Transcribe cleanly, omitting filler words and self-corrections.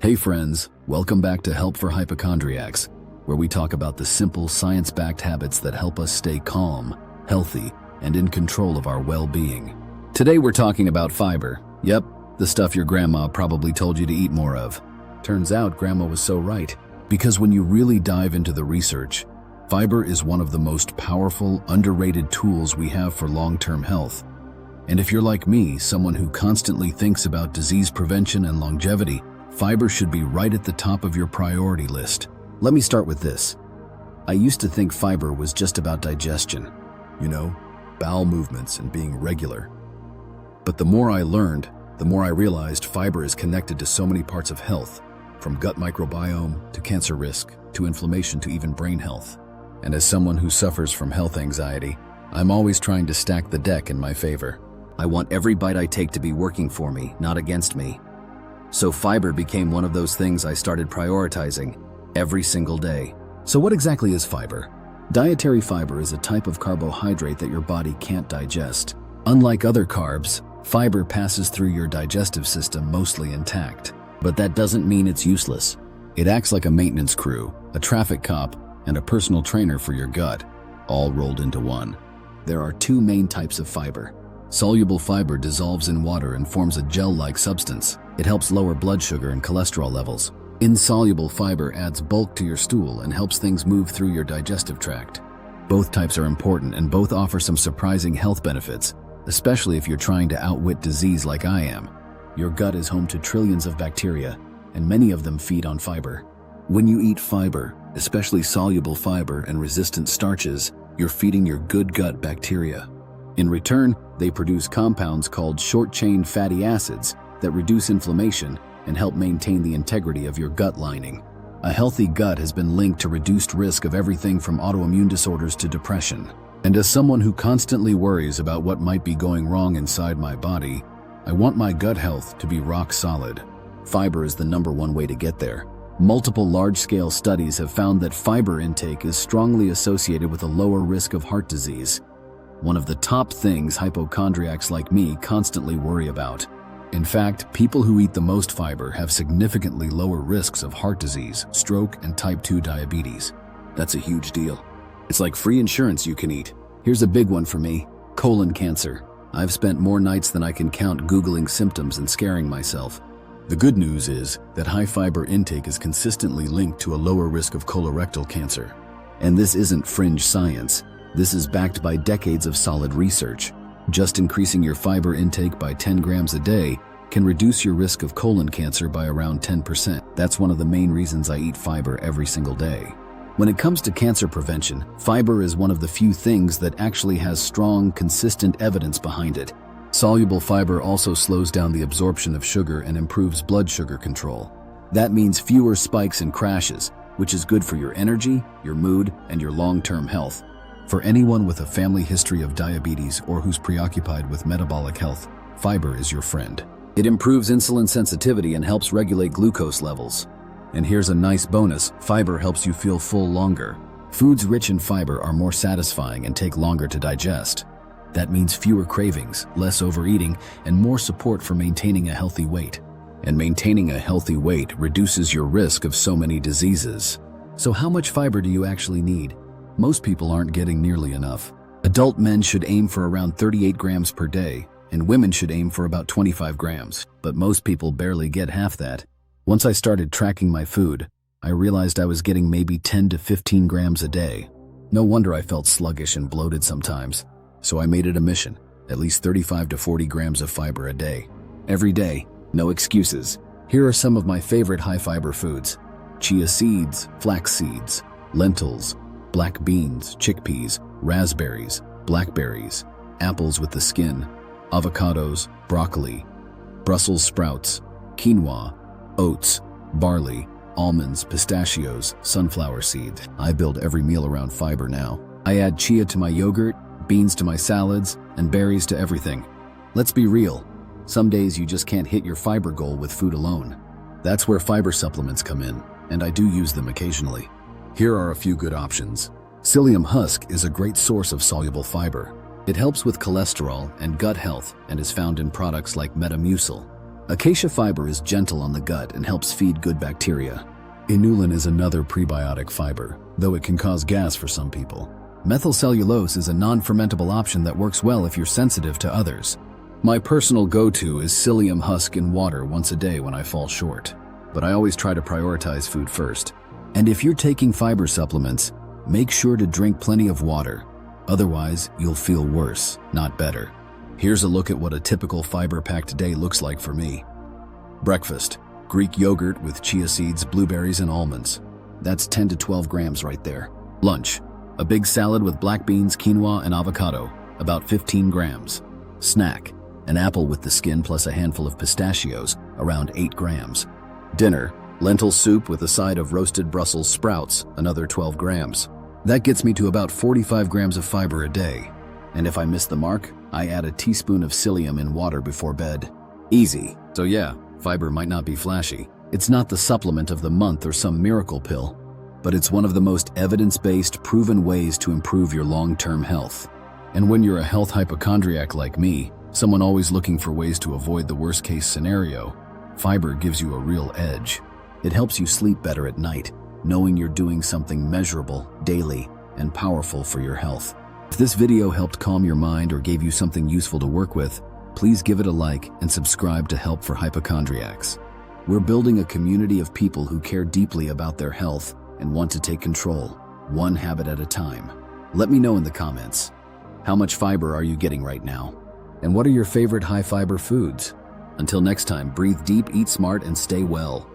Hey friends, welcome back to Help for Hypochondriacs, where we talk about the simple, science-backed habits that help us stay calm, healthy, and in control of our well-being. Today we're talking about fiber. Yep, the stuff your grandma probably told you to eat more of. Turns out grandma was so right, because when you really dive into the research, fiber is one of the most powerful, underrated tools we have for long-term health. And if you're like me, someone who constantly thinks about disease prevention and longevity, fiber should be right at the top of your priority list. Let me start with this. I used to think fiber was just about digestion, bowel movements and being regular. But the more I learned, the more I realized fiber is connected to so many parts of health, from gut microbiome to cancer risk, to inflammation, to even brain health. And as someone who suffers from health anxiety, I'm always trying to stack the deck in my favor. I want every bite I take to be working for me, not against me. So fiber became one of those things I started prioritizing every single day. So what exactly is fiber? Dietary fiber is a type of carbohydrate that your body can't digest. Unlike other carbs, fiber passes through your digestive system mostly intact. But that doesn't mean it's useless. It acts like a maintenance crew, a traffic cop, and a personal trainer for your gut, all rolled into one. There are two main types of fiber. Soluble fiber dissolves in water and forms a gel-like substance. It helps lower blood sugar and cholesterol levels. Insoluble fiber adds bulk to your stool and helps things move through your digestive tract. Both types are important and both offer some surprising health benefits, especially if you're trying to outwit disease like I am. Your gut is home to trillions of bacteria, and many of them feed on fiber. When you eat fiber, especially soluble fiber and resistant starches, you're feeding your good gut bacteria. In return, they produce compounds called short-chain fatty acids that reduce inflammation and help maintain the integrity of your gut lining. A healthy gut has been linked to reduced risk of everything from autoimmune disorders to depression. And as someone who constantly worries about what might be going wrong inside my body, I want my gut health to be rock solid. Fiber is the #1 way to get there. Multiple large-scale studies have found that fiber intake is strongly associated with a lower risk of heart disease, one of the top things hypochondriacs like me constantly worry about. In fact, people who eat the most fiber have significantly lower risks of heart disease, stroke, and type 2 diabetes. That's a huge deal. It's like free insurance you can eat. Here's a big one for me: colon cancer. I've spent more nights than I can count Googling symptoms and scaring myself. The good news is that high fiber intake is consistently linked to a lower risk of colorectal cancer. And this isn't fringe science. This is backed by decades of solid research. Just increasing your fiber intake by 10 grams a day can reduce your risk of colon cancer by around 10%. That's one of the main reasons I eat fiber every single day. When it comes to cancer prevention, fiber is one of the few things that actually has strong, consistent evidence behind it. Soluble fiber also slows down the absorption of sugar and improves blood sugar control. That means fewer spikes and crashes, which is good for your energy, your mood, and your long-term health. For anyone with a family history of diabetes or who's preoccupied with metabolic health, fiber is your friend. It improves insulin sensitivity and helps regulate glucose levels. And here's a nice bonus: fiber helps you feel full longer. Foods rich in fiber are more satisfying and take longer to digest. That means fewer cravings, less overeating, and more support for maintaining a healthy weight. And maintaining a healthy weight reduces your risk of so many diseases. So how much fiber do you actually need? Most people aren't getting nearly enough. Adult men should aim for around 38 grams per day, and women should aim for about 25 grams, but most people barely get half that. Once I started tracking my food, I realized I was getting maybe 10 to 15 grams a day. No wonder I felt sluggish and bloated sometimes. So I made it a mission, at least 35 to 40 grams of fiber a day. Every day, no excuses. Here are some of my favorite high-fiber foods: chia seeds, flax seeds, lentils, black beans, chickpeas, raspberries, blackberries, apples with the skin, avocados, broccoli, Brussels sprouts, quinoa, oats, barley, almonds, pistachios, sunflower seeds. I build every meal around fiber now. I add chia to my yogurt, beans to my salads, and berries to everything. Let's be real. Some days you just can't hit your fiber goal with food alone. That's where fiber supplements come in, and I do use them occasionally. Here are a few good options. Psyllium husk is a great source of soluble fiber. It helps with cholesterol and gut health and is found in products like Metamucil. Acacia fiber is gentle on the gut and helps feed good bacteria. Inulin is another prebiotic fiber, though it can cause gas for some people. Methylcellulose is a non-fermentable option that works well if you're sensitive to others. My personal go-to is psyllium husk in water once a day when I fall short, but I always try to prioritize food first. And if you're taking fiber supplements, make sure to drink plenty of water. Otherwise, you'll feel worse, not better. Here's a look at what a typical fiber-packed day looks like for me. Breakfast: Greek yogurt with chia seeds, blueberries, and almonds. That's 10 to 12 grams right there. Lunch: a big salad with black beans, quinoa, and avocado, about 15 grams. Snack: an apple with the skin plus a handful of pistachios, around 8 grams. Dinner: lentil soup with a side of roasted Brussels sprouts, another 12 grams. That gets me to about 45 grams of fiber a day. And if I miss the mark, I add a teaspoon of psyllium in water before bed. Easy. So yeah, fiber might not be flashy. It's not the supplement of the month or some miracle pill, but it's one of the most evidence-based, proven ways to improve your long-term health. And when you're a health hypochondriac like me, someone always looking for ways to avoid the worst-case scenario, fiber gives you a real edge. It helps you sleep better at night, knowing you're doing something measurable, daily, and powerful for your health. If this video helped calm your mind or gave you something useful to work with, please give it a like and subscribe to Help for Hypochondriacs. We're building a community of people who care deeply about their health and want to take control, one habit at a time. Let me know in the comments. How much fiber are you getting right now? And what are your favorite high-fiber foods? Until next time, breathe deep, eat smart, and stay well.